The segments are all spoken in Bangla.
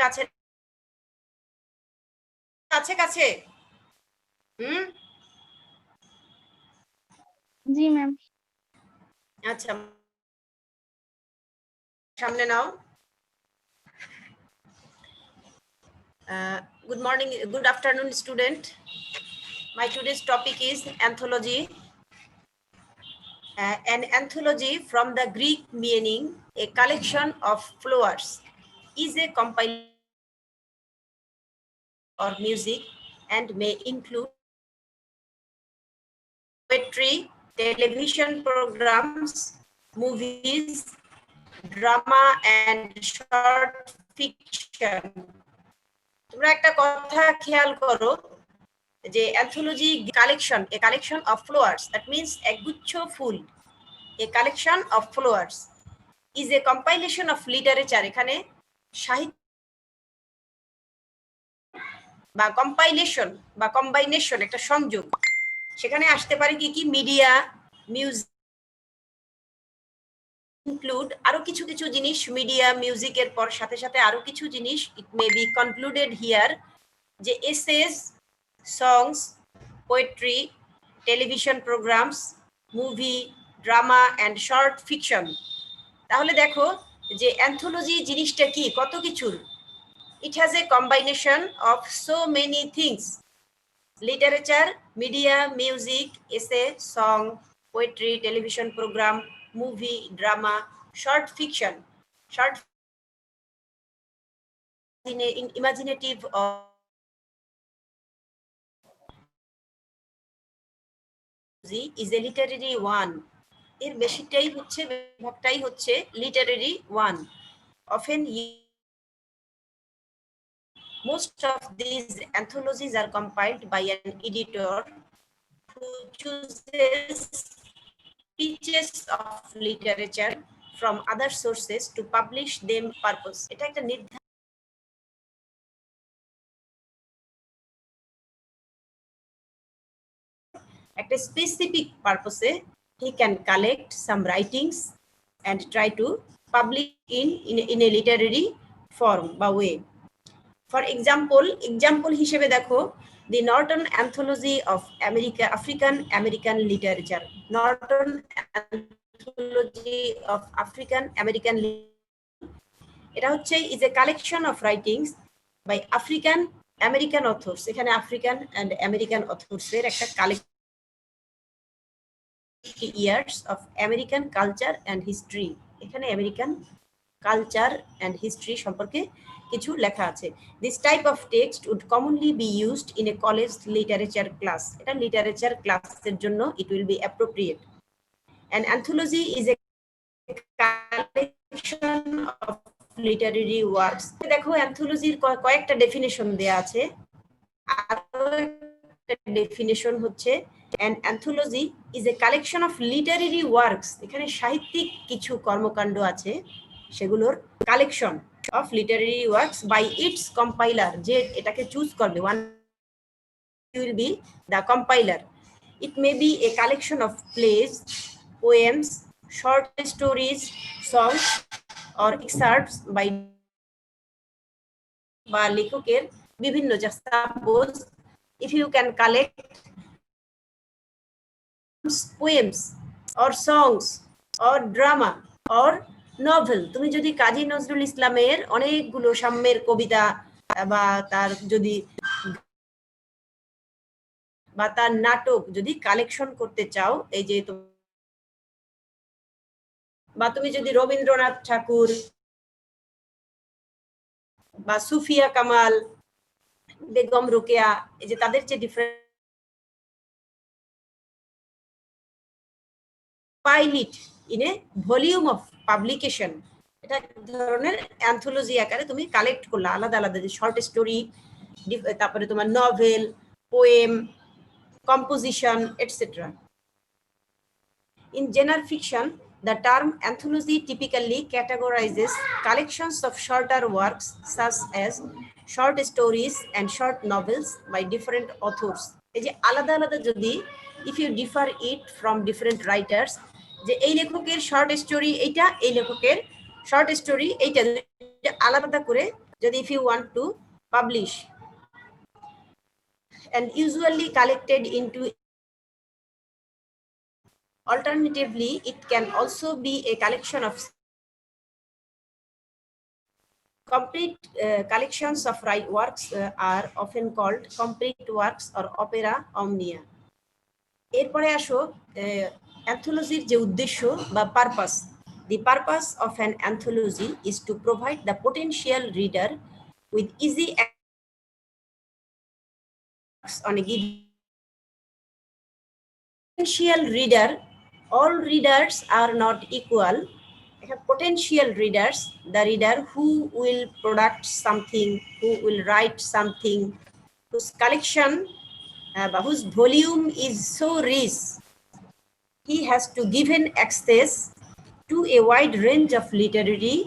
কাছে কাছে কাছে জি ম্যাম। আচ্ছা, সামনে নাও। Good morning, good afternoon, student. My today's topic is anthology. An anthology, from the Greek meaning a collection of flowers, is a compilation or music and may include poetry, television programs, movies, drama, and short fiction. তোমরা একটা কথা খেয়াল করো যে anthology collection, a collection of flowers, that means একগুচ্ছ ফুল, a collection of flowers is a compilation of literature. এখানে সাহিত্য বা কম্পাইলেশন বা কম্বাইনেশন, একটা সংযোগ। সেখানে আসতে পারে কি কি? মিডিয়া, মিউজিক, ইনক্লুড আরো কিছু কিছু জিনিস, মিডিয়া মিউজিকের পর সাথে সাথে আরো কিছু জিনিস। It may be concluded here যে essays, songs, poetry, television programs, movie, drama and short fiction. তাহলে দেখো যে অ্যান্থোলজি জিনিসটা কি, কত কিছুর। It has a combination of so many things: literature, media, music, essay, song, poetry, television program, movie, drama, short fiction. Short imaginative is a literary one. এর বেশিটাই হচ্ছে, বেশিরভাগটাই হচ্ছে literary one. Often most of these anthologies are compiled by an editor who chooses pieces of literature from other sources to publish them purpose. এটা একটা নির্ধারিত একটা specific পারপসে he can collect some writings and try to publish in a literary form বা way. For example হিসেবে দেখো, the Norton Anthology of African American Literature. Norton Anthology of African American এটা হচ্ছে is a collection of writings by African American authors. এখানে আফ্রিকান and আমেরিকান authors এর একটা collection, years of American culture and history. এখানে আমেরিকান কালচার অ্যান্ড হিস্ট্রি সম্পর্কে কিছু লেখা আছে। This type of text would commonly be used in a college literature class. এটা লিটারেচার ক্লাসের জন্য it will be appropriate. An anthology is a collection of literary works. দেখো অ্যান্থোলজির কয়েকটা ডেফিনেশন দেয়া আছে। আরো একটা ডেফিনেশন হচ্ছে an anthology is a collection of literary works. এখানে সাহিত্যিক কিছু কর্মকাণ্ড আছে, সেগুলোর collection of literary works by its compiler. যে এটাকে চুজ করবে, one will be the compiler. It may be a collection of plays, poems, short stories, songs or excerpts by বা লেখকের বিভিন্ন, just suppose if you can collect poems or songs or drama or novel. তুমি যদি কাজী নজরুল ইসলামের অনেকগুলো সাম্যের কবিতা বা তার যদি বা তার নাটক যদি কালেকশন করতে চাও, এই যে বা তুমি যদি রবীন্দ্রনাথ ঠাকুর বা সুফিয়া কামাল, বেগম রোকেয়া, এই যে তাদের যে different file it in a volume of publication. এটা ধরনের অ্যান্থোলজি আকারে তুমি কালেক্ট করলা আলাদা আলাদা, যে শর্ট স্টোরি, তারপরে তোমার novel, poem, composition etcetera. In genre fiction, the term anthology typically categorizes collections of shorter works such as short stories and short novels by different authors. এই যে আলাদা আলাদা যদি, if you differ it from different writers, যে এই লেখকের শর্ট স্টোরি এইটা, এই লেখকের শর্ট স্টোরি এইটা, আলাদা করে যদি if you want to publish, and usually collected into. Alternatively, it can also be a collection of complete collections of works are often called complete works or opera omnia. এরপরে আসো অ্যান্থোলজির যে উদ্দেশ্য বা purpose. The purpose of an anthology is to provide the potential reader with easy access on a given potential reader. All readers are not equal. Potential readers, the reader who will product something, who will write something, whose collection, whose volume is so rich, he has to given access to a wide range of literary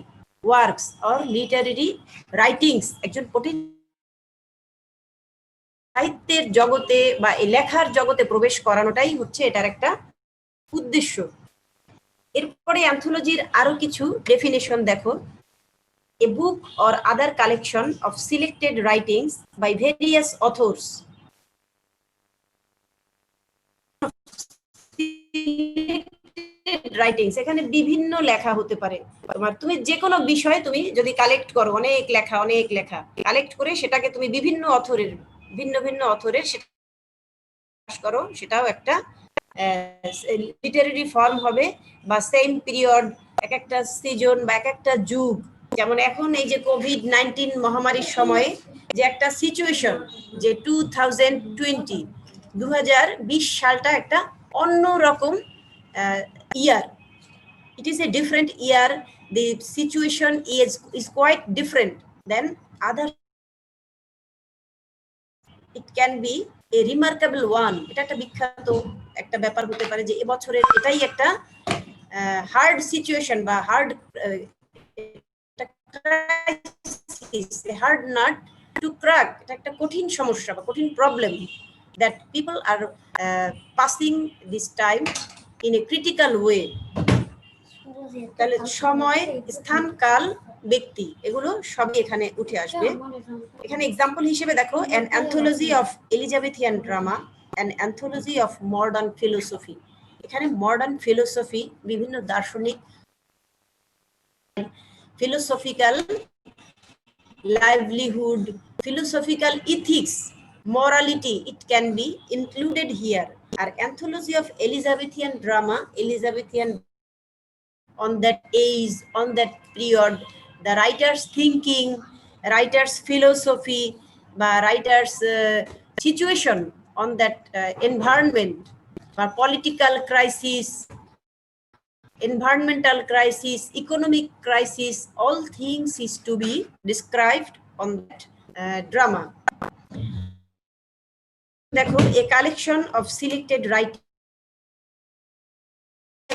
works or literary writings. একজন সাহিত্যের জগতে বা লেখার জগতে প্রবেশ করানোটাই হচ্ছে এটার একটা উদ্দেশ্য. এরপরে অ্যান্থোলজির আরো কিছু ডেফিনেশন দেখো. A book or other collection of selected writings by various authors. Writings এখানে বিভিন্ন লেখা হতে পারে. তোমার তুমি যে কোনো বিষয়ে তুমি যদি কালেক্ট করো অনেক লেখা কালেক্ট করে সেটাকে তুমি বিভিন্ন অথরের ভিন্ন ভিন্ন অথরের সেটা করো, সেটাও একটা লিটারেরি ফর্ম হবে বা সেম পিরিয়ড, এক একটা সিজন বা এক একটা যুগ. যেমন এখন এই যে কোভিড-19 মহামারীর সময়ে যে একটা সিচুয়েশন, যে 2020 সালটা একটা অন্যরকম year. It is a different year. The situation is quite different than other. It can be a remarkable one. এটা একটা বিখ্যাত একটা ব্যাপার হতে পারে যে এবছরের এটাই একটা হার্ড সিচুয়েশন বা hard hard nut two crack. এটা একটা কঠিন সমস্যা বা কঠিন problem that people are passing this time in a critical way. তাহলে সময়, স্থান, কাল, ব্যক্তি এগুলো সবই এখানে উঠে আসবে. এখানে এক্সাম্পল হিসেবে দেখো an anthology of Elizabethan drama, an anthology of modern philosophy. এখানে মডার্ন ফিলোসফি, বিভিন্ন দার্শনিক, philosophical livelihood, philosophical ethics, morality, it can be included here. Our anthology of Elizabethan drama, Elizabethan on that age, on that period, the writer's thinking, writer's philosophy, বা writer's situation on that environment, বা political crisis, environmental crisis, economic crisis, all things is to be described on that drama. দেখো a collection of selected writings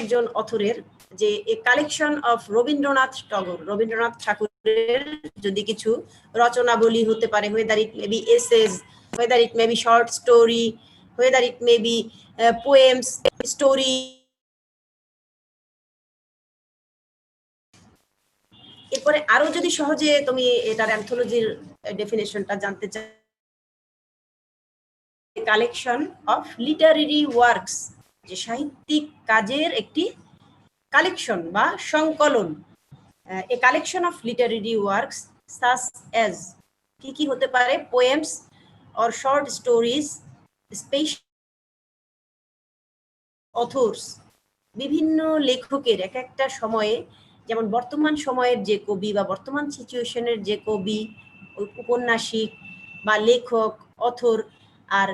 একজন অথরের, যে এ কালেকশন অফ রবীন্দ্রনাথ ঠাকুরের যদি কিছু রচনাবলী হতে পারে, whether it may be essays, whether it may be short story, whether it may be poems, story. এরপরে আরো যদি সহজে তুমি এটার অ্যান্থোলজির ডেফিনেশনটা জানতে চাও, কালেকশন অফ লিটারেরি ওয়ার্কস, যে সাহিত্যিক কাজের একটি কালেকশন বা সংকলন. A collection of literary works such as, কি কি হতে পারে, poems or short stories, special authors, বিভিন্ন লেখকের এক একটা সময়ে, যেমন বর্তমান সময়ের যে কবি বা বর্তমান সিচুয়েশনের যে কবি, উপন্যাসিক বা লেখক, অথর, আর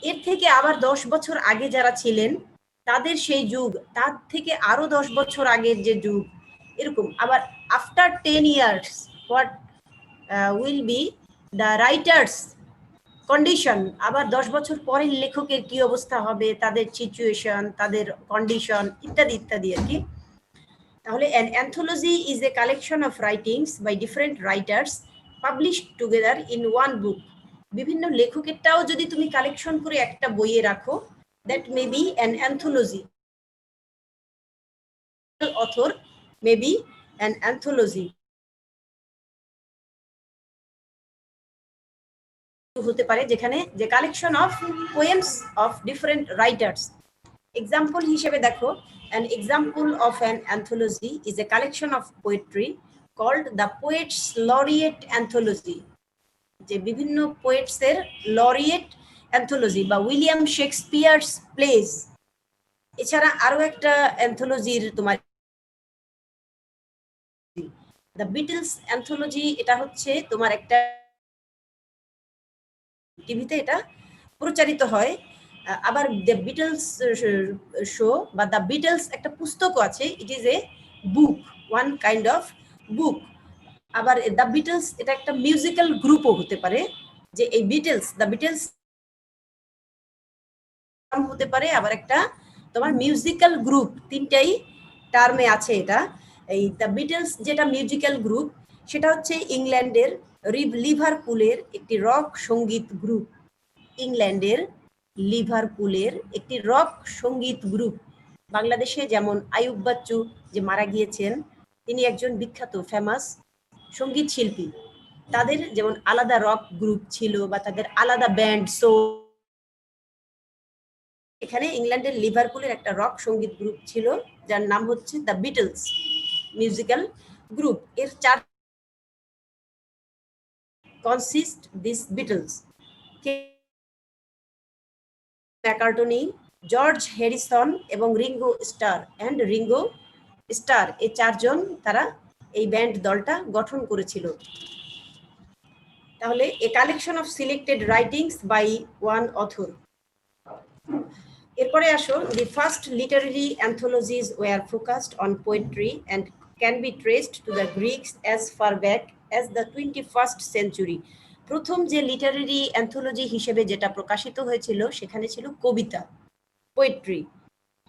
এর থেকে আবার 10 বছর আগে যারা ছিলেন তাদের সেই যুগ, তার থেকে আরো 10 বছর আগের যে যুগ, এরকম. আবার after 10 years what will be the writer's condition, আবার 10 বছর পরের লেখকের কি অবস্থা হবে, তাদের সিচুয়েশন, তাদের কন্ডিশন, ইত্যাদি ইত্যাদি আর কি. তাহলে an anthology is a collection of writings by different writers published together in one book. বিভিন্ন লেখকেরটাও যদি তুমি কালেকশন করে একটা বইয়ে রাখো, that may be an anthology. Author may be an anthology. হতে পারে যেখানে যে collection of poems of different writers. Example হিসেবে দেখো, an example of an anthology is a collection of poetry called the Poets Laureate Anthology, যে বিভিন্ন পোয়েটসের লরিয়েট অ্যান্থোলজি বা উইলিয়াম শেক্সপিয়ার্স প্লেস। এছাড়া আরো একটা অ্যান্থোলজির তোমার দ্য বিটলস অ্যান্থোলজি, এটা হচ্ছে তোমার একটা টিভিতে এটা প্রচারিত হয়। আবার দ্য বিটলস শো বা দ্য বিটলস একটা পুস্তকও আছে, it is a book, one kind of book. আবার দ্য বিটলস এটা একটা মিউজিক্যাল গ্রুপও হতে পারে, যে এই বিটলস, দ্য বিটলস হতে পারে আবার একটা তোমার মিউজিক্যাল গ্রুপ, তিনটাই টার্মে আছে এটা। এই দ্য বিটলস যেটা মিউজিক্যাল গ্রুপ, সেটা হচ্ছে ইংল্যান্ডের লিভারপুলের একটি রক সঙ্গীত গ্রুপ। ইংল্যান্ডের লিভারপুলের একটি রক সঙ্গীত গ্রুপ। বাংলাদেশে যেমন আইয়ুব বাচ্চু যে মারা গিয়েছেন, তিনি একজন বিখ্যাত ফেমাস সঙ্গীত শিল্পী। তাদের যেমন আলাদা রক গ্রুপ ছিল বা তাদের আলাদা ব্যান্ড। সো এখানে ইংল্যান্ডের লিভারপুলের একটা রক সঙ্গীত গ্রুপ ছিল যার নাম হচ্ছে দ্য বিটলস মিউজিক্যাল গ্রুপ। এর চার consist this Beatles, McCartney, George Harrison এবং রিঙ্গো স্টার, এই চারজন তারা এই ব্যান্ড দলটা গঠন করেছিল। তাহলে a collection of selected writings by one author. এরপরে আসো, the first literary anthologies were focused on poetry and can be traced to the Greeks as far back as the 21st century. প্রথম যে লিটারেরি অ্যান্থোলজি হিসেবে যেটা প্রকাশিত হয়েছিল সেখানে ছিল কবিতা, পোয়েট্রি।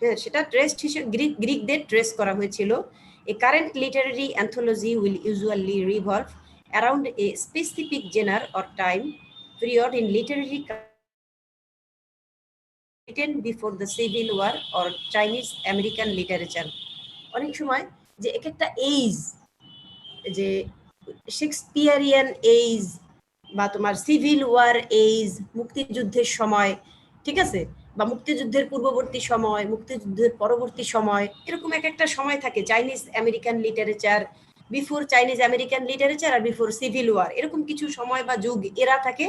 হ্যাঁ, সেটা ট্রেসড হিসেবে গ্রিকদের ট্রেস করা হয়েছিল। A current literary anthology will usually revolve around a specific genre or time period in literary written before the Civil War or Chinese American literature। অনেক সময় যে এক একটা এইজ, যে শেক্সপিয়ারিয়ান এইজ বা তোমার সিভিল ওয়ার এইজ, মুক্তিযুদ্ধের সময়, ঠিক আছে, বা মুক্তিযুদ্ধের পূর্ববর্তী সময়, মুক্তিযুদ্ধের পরবর্তী সময়, এরকম এক একটা সময় থাকে। Chinese American literature, before Chinese American literature আর বিফোর সিভিল ওয়ার, এরকম কিছু সময় বা যুগ এরা থাকে।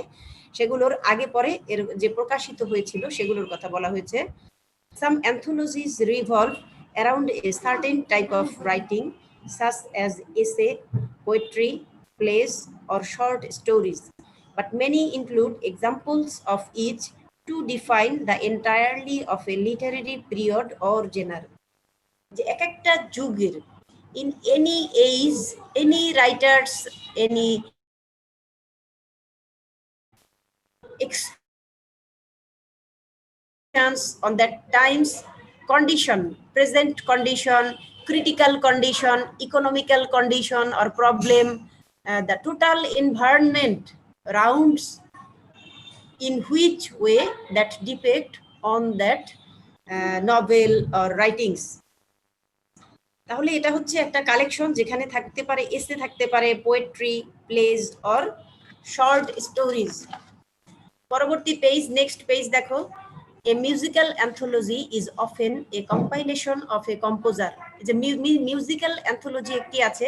সেগুলোর আগে পরে এর যে প্রকাশিত হয়েছিল সেগুলোর কথা বলা হয়েছে। Some anthologies revolve around a certain type of writing, such as essay, poetry, plays, or short stories, but many include examples of each to define the entirety of a literary period or genre. যে এক একটা যুগের, in any age, any writers, any on that time's condition, present condition, critical condition, economical condition or problem, the total environment rounds in which way that depict on that novel or writings. তাহলে এটা হচ্ছে একটা কালেকশন যেখানে থাকতে পারে এসে, থাকতে পারে poetry, plays or short stories. পরবর্তী পেজ, নেক্সট পেজ দেখো। A musical anthology is often a compilation of a composer. যে মিউজিক্যাল অ্যান্থোলজি একটি আছে,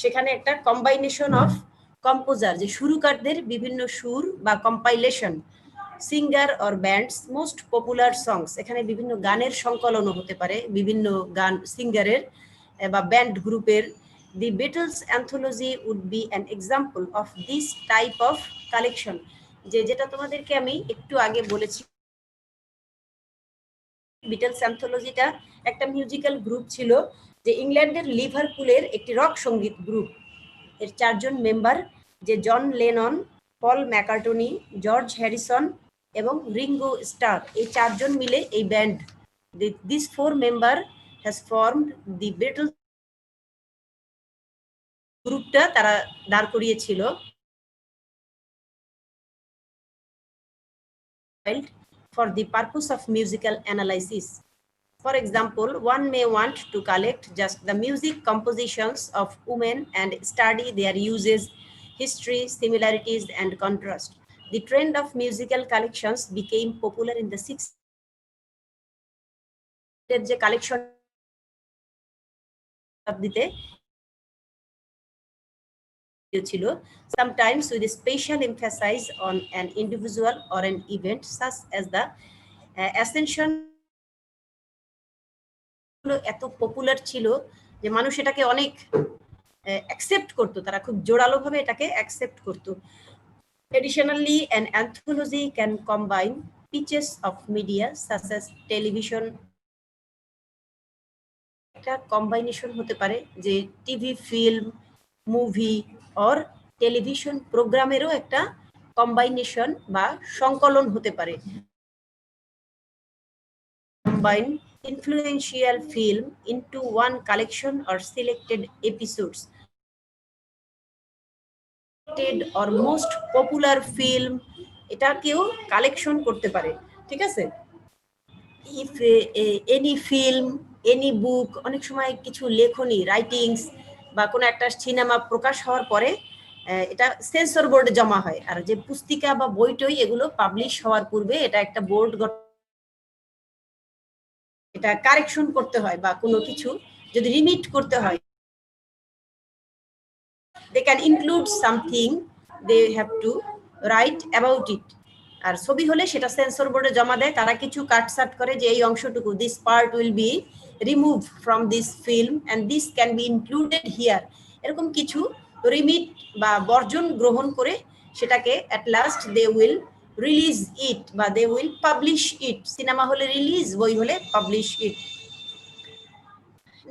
সেখানে একটা কম্বাইনেশন অফ কম্পোজার, যে সুরকারদের বিভিন্ন সুর বা compilation, singer or bands most popular songs, এখানে বিভিন্ন গানের সংকলনও হতে পারে, বিভিন্ন গান সিঙ্গারের বা ব্যান্ড গ্রুপের। The Beatles anthology would be an example of this type of collection, যেটা তোমাদেরকে আমি একটু আগে বলেছি। বিটলস অ্যান্থোলজিটা একটা মিউজিক্যাল গ্রুপ ছিল, যে ইংল্যান্ডের লিভারপুলের একটি রক সঙ্গীত গ্রুপ। এর চারজন মেম্বার, যে John Lennon, Paul McCartney, George Harrison এবং রিঙ্গো স্টার, এই চারজন মিলে এই band, this 4 member has formed the Beatles গ্রুপটা তারা দাঁড় করিয়েছিল for the purpose of musical analysis. For example, one may want to collect just the music compositions of women and study their uses, history, similarities, and contrast. The trend of musical collections became popular in the 60s. যে কালেকশন দিতে ছিল, sometimes with a special emphasis on an individual or an event such as the ascension. এত পপুলার ছিল যে মানুষ এটাকে অনেক অ্যাকসেপ্ট করতো, তারা খুব জোরালো ভাবে এটাকে অ্যাকসেপ্ট করতো। Additionally, an anthology can combine pieces of media such as television. একটা কম্বাইনেশন হতে পারে যে TV, film, movie or television প্রোগ্রামেরও একটা কম্বাইনেশন বা সংকলন হতে পারে। Combine influential film into one collection or selected episodes or most popular film, এটাকেও কালেকশন করতে পারে, ঠিক আছে। if any film, any book, অনেক সময় কিছু লেখনী রাইটিংস বা কোনো একটা সিনেমা প্রকাশ হওয়ার পরে এটা সেন্সর বোর্ডে জমা হয়, আর যে পুস্তিকা বা বইটই এগুলো পাবলিশ হওয়ার পূর্বে এটা একটা বোর্ড, এটা কারেকশন করতে হয় বা কোনো কিছু যদি রিমিট করতে হয়, they can include something, they have to write about it. আর ছবি হলে সেটা সেন্সর বোর্ডে জমা দেয়, তারা কিছু কাটসাট করে যে এই অংশটুকু, this part will be remove from this film and this can be included here, এরকম কিছু রিমিট বা বর্জন গ্রহণ করে সেটাকে at last they will release it বা they will publish it. Cinema হলে রিলিজ, বই হলে পাবলিশ ইট।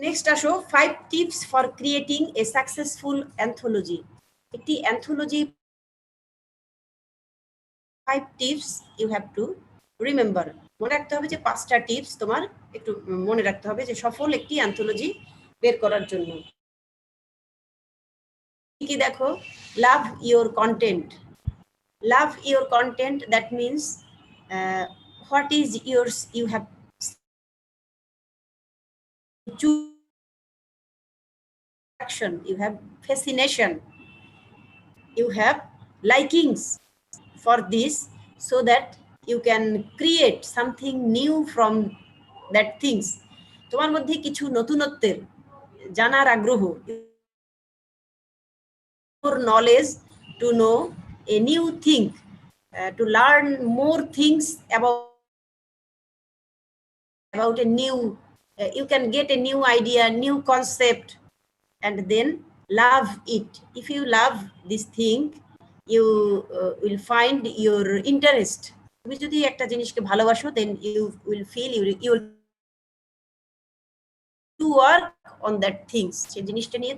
নেক্সট আসো 5 tips for creating a successful anthology. একটি anthology 5 tips you have to remember. মনে রাখতে হবে যে 5টা টিপস তোমার একটু মনে রাখতে হবে যে সফল একটি অ্যান্থোলজি বের করার জন্য। কি দেখো, love your content. Love your content, that means what is yours, you have action, you have fascination, you have likings for this, so that you can create something new from that things. তোমার মধ্যে কিছু নতুনত্বের জানার আগ্রহ, your knowledge to know a new thing, to learn more things about a new, you can get a new idea, new concept, and then love it. If you love this thing, you will find your interest. তুমি যদি একটা জিনিসকে ভালোবাসো, then you will feel you will to work on that things. সেই জিনিসটা নিয়ে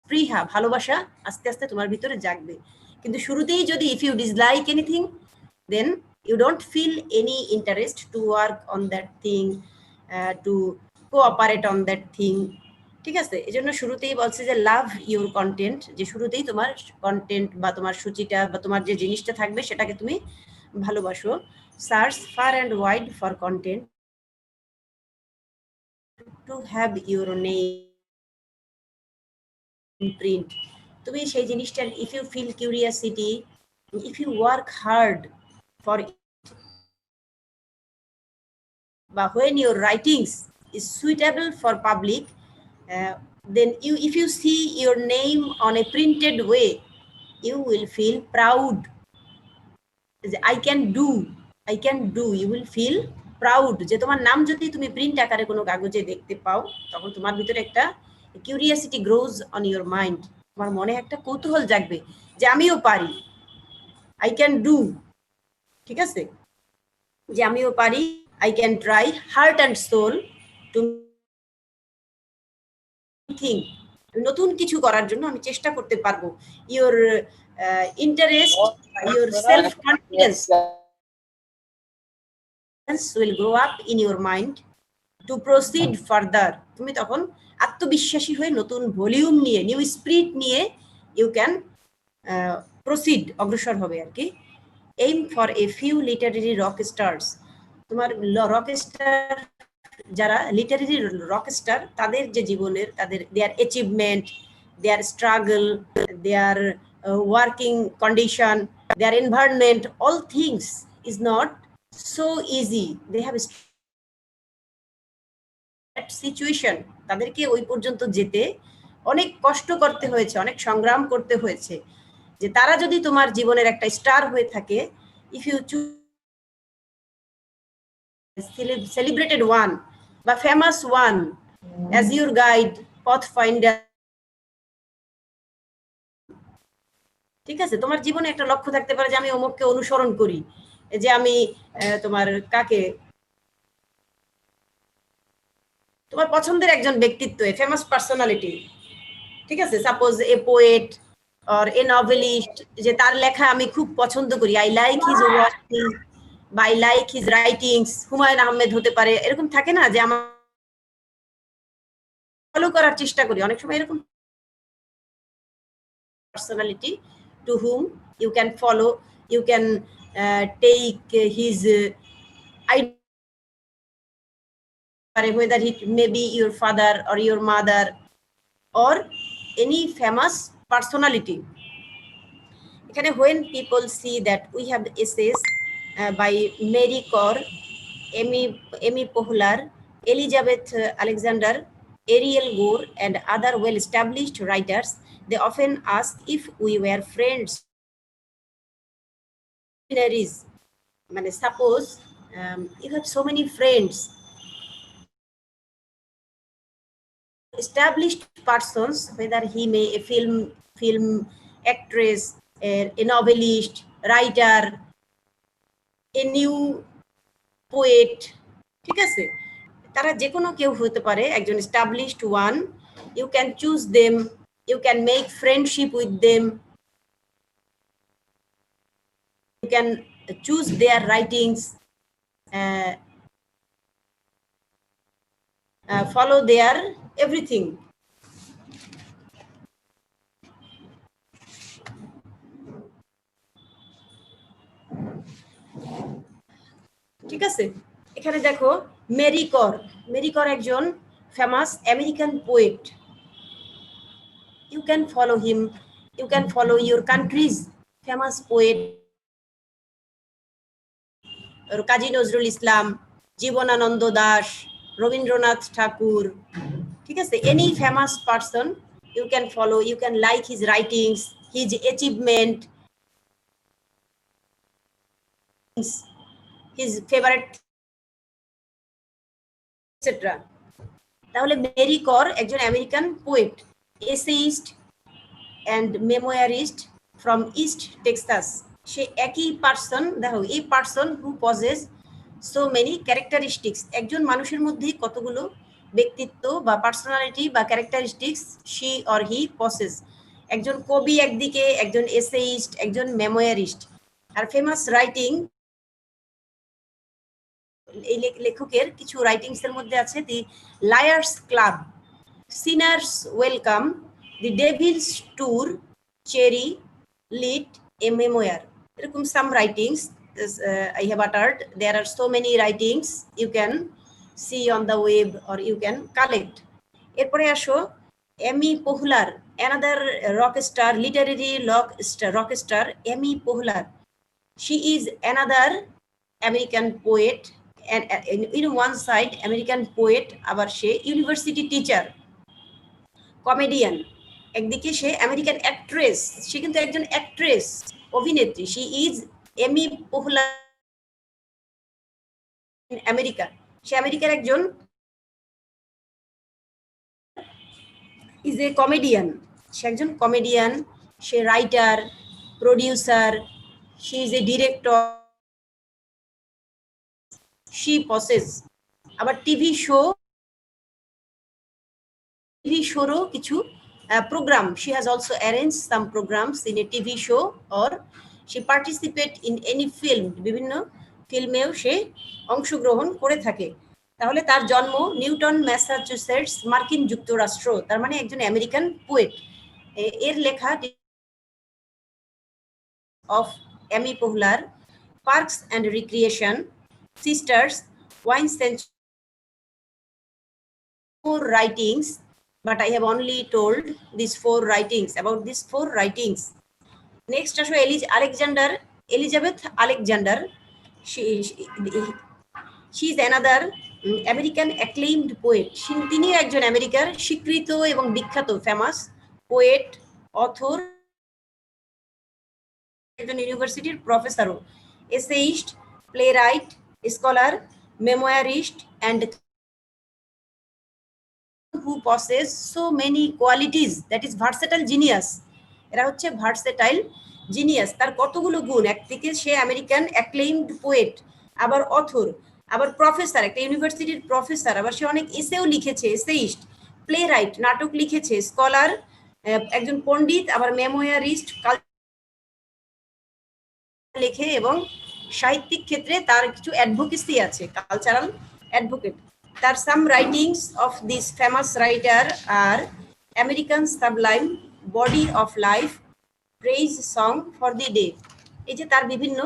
প্রিয়া ভালোবাসা আস্তে আস্তে তোমার ভিতরে জাগবে। কিন্তু শুরুতেই যদি if you dislike anything, then you don't feel any interest to work on that thing, to cooperate on that thing, ঠিক আছে। এজন্য শুরুতেই বলছে যে লাভ ইউর কন্টেন্ট, যে শুরুতেই তোমার কন্টেন্ট বা তোমার সূচিটা বা তোমার যে জিনিসটা থাকবে সেটাকে তুমি ভালোবাসো। Search far and wide for content to have your name print. তুমি সেই জিনিসটা, if you feel curiosity, if you work hard for it, বা when your writings is suitable for public, then if you see your name on a printed way, you will feel proud. I can do, you will feel proud যে তোমার নাম যদি তুমি প্রিন্ট আকারে কোনো কাগজে দেখতে পাও, তখন তোমার ভিতরে একটা curiosity grows on your mind, তোমার মনে একটা কৌতূহল জাগবে যে আমিও পারি, আই ক্যান ডু, ঠিক আছে, যে আমিও পারি, I can try heart and soul to think, নতুন কিছু করার জন্য আমি চেষ্টা করতে পারবো। Your interest, your self confidence will grow up in your mind to proceed further. তুমি তখন আত্মবিশ্বাসী হয়ে নতুন ভলিউম নিয়ে, নিউ স্পিরিট নিয়ে ইউ ক্যান প্রসিড, অগ্রসর হবে আর কি। Aim for a few literary rock stars. তোমার রক স্টার যারা লিটারেরি রক স্টার, তাদের যে জীবনের, তাদের their achievement, their struggle, their working condition, their environment, all things is not so easy. They have that situation, তাদেরকে ওই পর্যন্ত যেতে অনেক কষ্ট করতে হয়েছে, অনেক সংগ্রাম করতে হয়েছে, যে তারা যদি তোমার জীবনের একটা স্টার হয়ে থাকে, if you choose celebrated one বা famous one as your guide, pathfinder, ঠিক আছে? তোমার জীবনে একটা লক্ষ্য থাকতে পারে যে আমি অমুককে অনুসরণ করি, যে আমি তোমার কাকে, তোমার পছন্দের একজন ব্যক্তিত্ব, ফেমাস পার্সোনালিটি, ঠিক আছে? Suppose a poet or a novelist, যে তার লেখা আমি খুব পছন্দ করি, আই লাইক হিজ ওয়ার্কিং বা I like his writings, Humayun Ahmed হতে পারে, এরকম থাকে না যে আমার ফলো করার চেষ্টা করি, অনেক সময় এরকম personality to whom you can follow, you can take his idea, whether it may be your father or your mother or any famous personality. এখানে when people see that we have essays by Mary Corr, Amy Poehler, Elizabeth Alexander, Ariel Gore, and other well-established writers, they often ask if we were friends. মানে suppose you have so many friends, established persons, whether he may a film actress, a novelist, writer, a new poet, ঠিক আছে? তারা যে কোনো কেউ হতে পারে, একজন established one, you can choose them, you can make friendship with them, you can choose their writings, follow their everything. ঠিক আছে? এখানে দেখো মেরি কর একজন famous American poet, you can follow him, you can follow your country's famous poet, Kazi Nazrul Islam, Jibanananda Das, Rabindranath ঠাকুর, ঠিক আছে? any famous person you can follow, you can like his writings, his achievement, his favorite, etc. তাহলে মেরি কর একজন American poet, essayist and memoirist from East Texas. সে একই পার্সন, দেখো এই person who possess so many characteristics, একজন মানুষের মধ্যে কতগুলো ব্যক্তিত্ব বা পার্সোনালিটি বা characteristics she or he possess. একজন কবি একদিকে, একজন এসেইস্ট, একজন মেমোয়ারিস্ট। আর ফেমাস রাইটিং, এই লেখকের কিছু রাইটিংস এর মধ্যে আছে দি লায়ার্স ক্লাব, সিনার্স ওয়েলকাম, দি ডেভিলস ট্যুর, চেরি, লিট, এ মেমোয়ার, এরকম সাম writings I have uttered. There are so many writings you can see on the web or you can collect. এরপরে আসো এমি পোহলার, another rock star, literary rock star, Emi পোহলার. She is another American poet, and in one side American poet, আবার সে ইউনিভার্সিটি টিচার, কমেডিয়ান, একদিকে সে আমেরিকান অ্যাক্ট্রেস, সে কিন্তু একজন অ্যাক্ট্রেস, অভিনেত্রী। She is Amy Poehler in America, সে আমেরিকার একজন, ইজ এ কমেডিয়ান, সে একজন কমেডিয়ান, সে writer, producer, she is a director, she possess. আবার টিভি শোরও কিছু program, she has also arranged some programs in a TV show or she participate in any film, বিভিন্ন ফিল্মেও সে অংশগ্রহণ করে থাকে। তাহলে তার জন্ম নিউটন, ম্যাসাচুসেটস, মার্কিন যুক্তরাষ্ট্র, তার মানে একজন আমেরিকান পোয়েট। এর লেখা of Amy Poehler, Parks and Recreation, Sisters, Wine Century, 4 writings, but I have only told these 4 writings, about these 4 writings. Next আসো Elizabeth Alexander. She is another American acclaimed poet. তিনি একজন আমেরিকার স্বীকৃত এবং বিখ্যাত ফেমাস পোয়েট, অথর, একজন ইউনিভার্সিটির প্রফেসরও, essayist, playwright, scholar, memoirist and who possess so many qualities, that is versatile genius। এরা হচ্ছে ভার্সেটাইল জিনিয়াস। তার কতগুলো গুণ, একদিকে সে আমেরিকান অ্যাক্লেইমড পোয়েট, আবার অথর, আবার প্রফেসর, একটা ইউনিভার্সিটির প্রফেসর, আবার সে অনেক এসেও লিখেছে, এসেইস্ট, প্লে রাইট, নাটক লিখেছে, স্কলার, একজন পণ্ডিত, আবার মেমোয়ারিস্ট, লেখে, এবং সাহিত্যিক ক্ষেত্রে তার কিছু অ্যাডভোকেসি আছে, কালচারাল অ্যাডভোকেট। তার some writings of this famous writer আর American sublime, body of life, praise song for the day. এই যে তার বিভিন্ন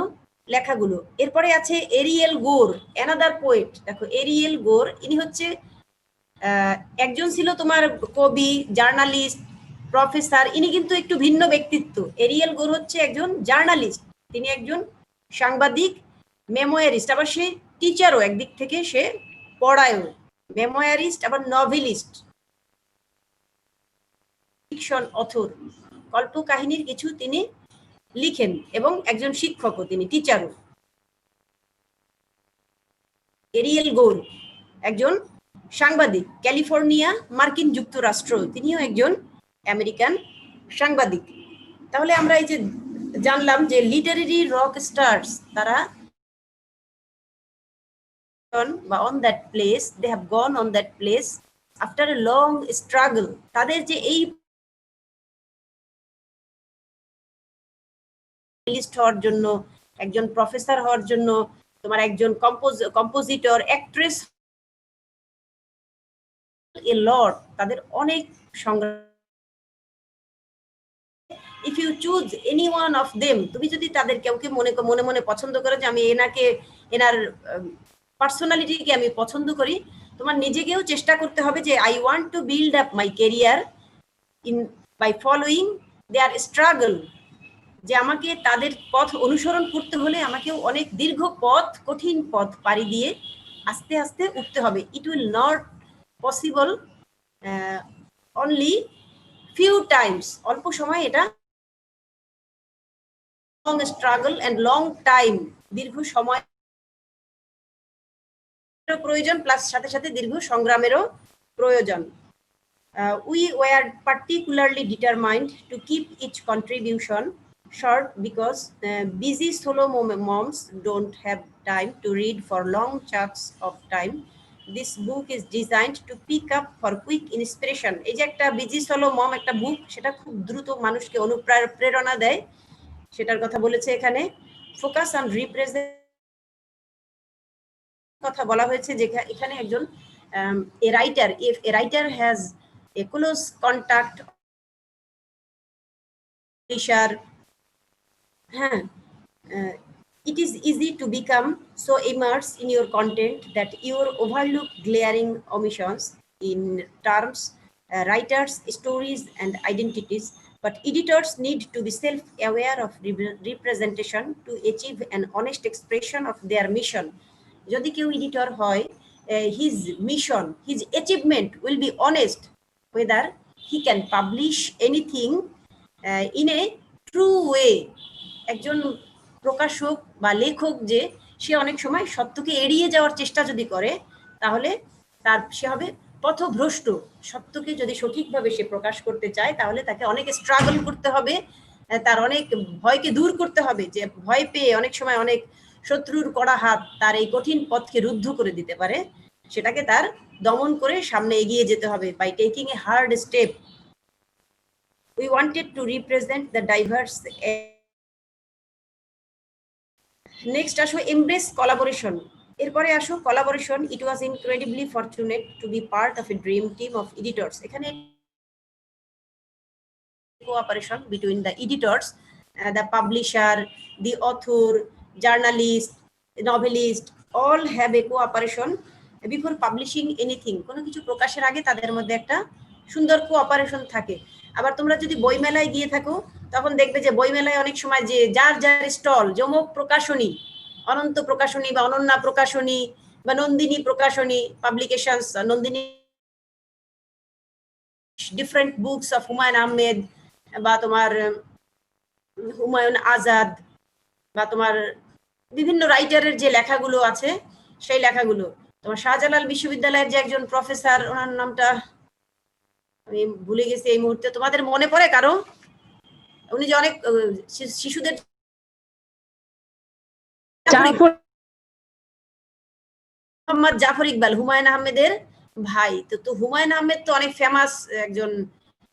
লেখাগুলো। এরপরে আছে এরিয়েল গোর, অ্যানাদার পোয়েট। দেখো এরিয়েল গোর, ইনি হচ্ছে একজন ছিল তোমার কবি, জার্নালিস্ট, প্রফেসর। ইনি কিন্তু একটু ভিন্ন ব্যক্তিত্ব। এরিয়েল গোর হচ্ছে একজন জার্নালিস্ট, তিনি একজন সাংবাদিক, মেমোয়ারিস্ট, আবার সে টিচারও, একদিক থেকে সে পড়ায়ও, মেমোয়ারিস্ট, আবার নভেলিস্ট, ফিকশন অথর, কল্পকাহিনীর কিছু তিনি লিখেন, এবং একজন শিক্ষকও, তিনি টিচারও। এরিয়েল গোর একজন সাংবাদিক, ক্যালিফোর্নিয়া, মার্কিন যুক্তরাষ্ট্র, তিনিও একজন আমেরিকান সাংবাদিক। তাহলে আমরা এই যে জানলাম যে লিটারেরি রক স্টার্স, তারা বা on that place, they have gone on that place after a long struggle. তাদের যে এই হওয়ার জন্য, একজন প্রফেসর হওয়ার জন্য, তোমার একজন কম্পোজিটর, অ্যাক্ট্রেস, এ লট, তাদের অনেক সংগ্রাম। If you choose any one of them, তুমি যদি তাদের কাউকে মনে মনে পছন্দ করো যে আমি এনার পার্সোনালিটিকে আমি পছন্দ করি, তোমার নিজেকেও চেষ্টা করতে হবে যে I want to build up my career in by following their struggle. যে আমাকে তাদের পথ অনুসরণ করতে হলে আমাকেও অনেক দীর্ঘ পথ, কঠিন পথ পাড়ি দিয়ে আস্তে আস্তে উঠতে হবে। It will not possible only few Times, অল্প সময়, এটা long struggle and long time, দীর্ঘ সময় প্রয়োজন, প্লাস সাথে সাথে দীর্ঘ সংগ্রামেরও প্রয়োজন। We were particularly determined to keep each contribution short because busy solo moms don't have time to read for long chunks of time. This book is designed to pick up for quick inspiration. এই যে একটা বিজি সোলো মম একটা বুক, সেটা খুব দ্রুত মানুষকে অনুপ্রেরণা দেয়, সেটার কথা বলেছে এখানে। ফোকাস অন রিপ্রেজেন্ট কথা বলা হয়েছে, যে এখানে একজন a writer, if a writer has a close contact publisher, it is easy to become so immersed in your content that you overlook glaring omissions in terms, writers, stories, and identities. But editors need to be self-aware of representation to achieve an honest expression of their mission. যদি কেউ এডিটর হয়, his mission, his achievement will be honest, whether he can publish anything in a true way। একজন প্রকাশক বা লেখক যে সে অনেক সময় সত্যকে এড়িয়ে যাওয়ার চেষ্টা যদি করে, তাহলে সে হবে পথভ্রষ্ট। সত্যকে যদি সঠিকভাবে সে প্রকাশ করতে চায়, তাহলে তাকে অনেক স্ট্রাগল করতে হবে, তার অনেক ভয়কে দূর করতে হবে, যে ভয় পেয়ে অনেক সময় অনেক শত্রুর কড়া হাত তার এই কঠিন পথকে রুদ্ধ করে দিতে পারে। সেটাকে তার দমন করে সামনে এগিয়ে যেতে হবে, by taking a hard step. We wanted to represent the diverse। Next আসো এমব্রেস কোলাবোরেশন। এরপরে আসো collaboration. It was incredibly fortunate to be part of a dream team of editors. এখানে cooperation between the editors, the publisher, the author, journalist, novelist, all have a cooperation before publishing anything. কোনো কিছু প্রকাশের আগে তাদের মধ্যে একটা সুন্দর কোঅপারেশন থাকে। আবার তোমরা যদি বইমেলায় গিয়ে থাকো, তখন দেখবে যে বইমেলায় অনেক সময় যে যার যার স্টল, যমক প্রকাশনী, অনন্ত প্রকাশনী বা অনন্যা প্রকাশনী বা Nandini Prakashani publications, Nandini different books of Humayun Ahmed বা তোমার হুমায়ুন আজাদ বা তোমার বিভিন্ন রাইটারের যে লেখাগুলো আছে সেই লেখাগুলো, তোমার শাহজালাল বিশ্ববিদ্যালয়ের যে একজন প্রফেসর, ওনার নামটা আমি ভুলে গেছি এই মুহূর্তে, তোমাদের মনে পড়ে কারো? উনি যে অনেক শিশুদের মোহাম্মদ জাফর ইকবাল, হুমায়ুন আহমেদের ভাই। তো হুমায়ুন আহমেদ তো অনেক ফেমাস একজন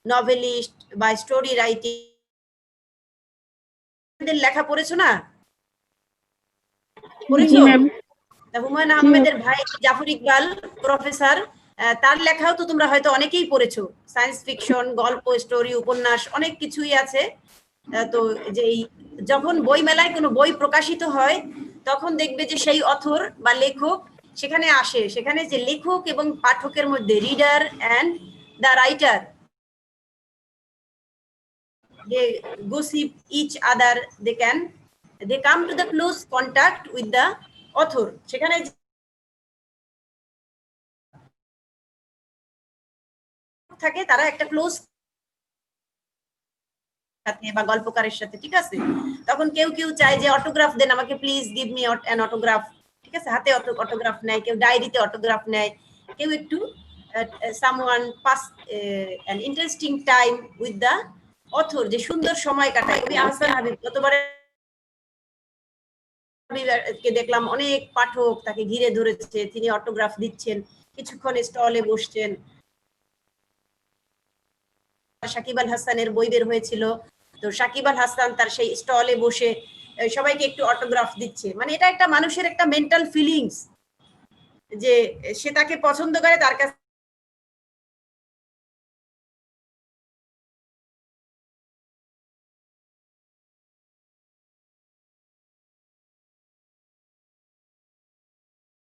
নভেলিস্ট বা স্টোরি রাইটিং, লেখা পড়েছো না? পড়েছো? হুমায়ুন আহমেদের ভাই জাফর ইকবাল প্রফেসর, তার লেখাও তো তোমরা হয়তো অনেকেই পড়েছো। সায়েন্স ফিকশন, গল্প, স্টোরি, উপন্যাস অনেক কিছুই আছে। তো যে যখন বই মেলায় কোনো বই প্রকাশিত হয় তখন দেখবে যে সেই অথর বা লেখক সেখানে আসে, সেখানে যে লেখক এবং পাঠকের মধ্যে, reader and the writer, they gossip each other, they come to the close contact with the author, সেখানে থাকে তারা একটা ক্লোজ সাথে বা গল্পকারের সাথে, ঠিক আছে? তখন কেউ কেউ চায় যে অটোগ্রাফ দেন আমাকে, please give me an autograph, ঠিক আছে? হাতে অটোগ্রাফ নেয়, কেউ ডায়েরিতে অটোগ্রাফ নেয়, কেউ একটু someone pass an interesting time with the author, যে সুন্দর সময় কাটায়। কবি আহসান হাবিব গতবারে কে দেখলাম অনেক পাঠক তাকে ঘিরে ধরেছে, তিনি অটোগ্রাফ দিচ্ছেন, কিছুক্ষণ স্টলে বসছেন। সাকিব আল হাসানের বই বের হয়েছিল, তো সাকিব আল হাসান তার সেই স্টলে বসে সবাইকে একটু অটোগ্রাফ দিচ্ছে। মানে এটা একটা মানুষের একটা মেন্টাল ফিলিংস, যে সে তাকে পছন্দ করে, তার কাছে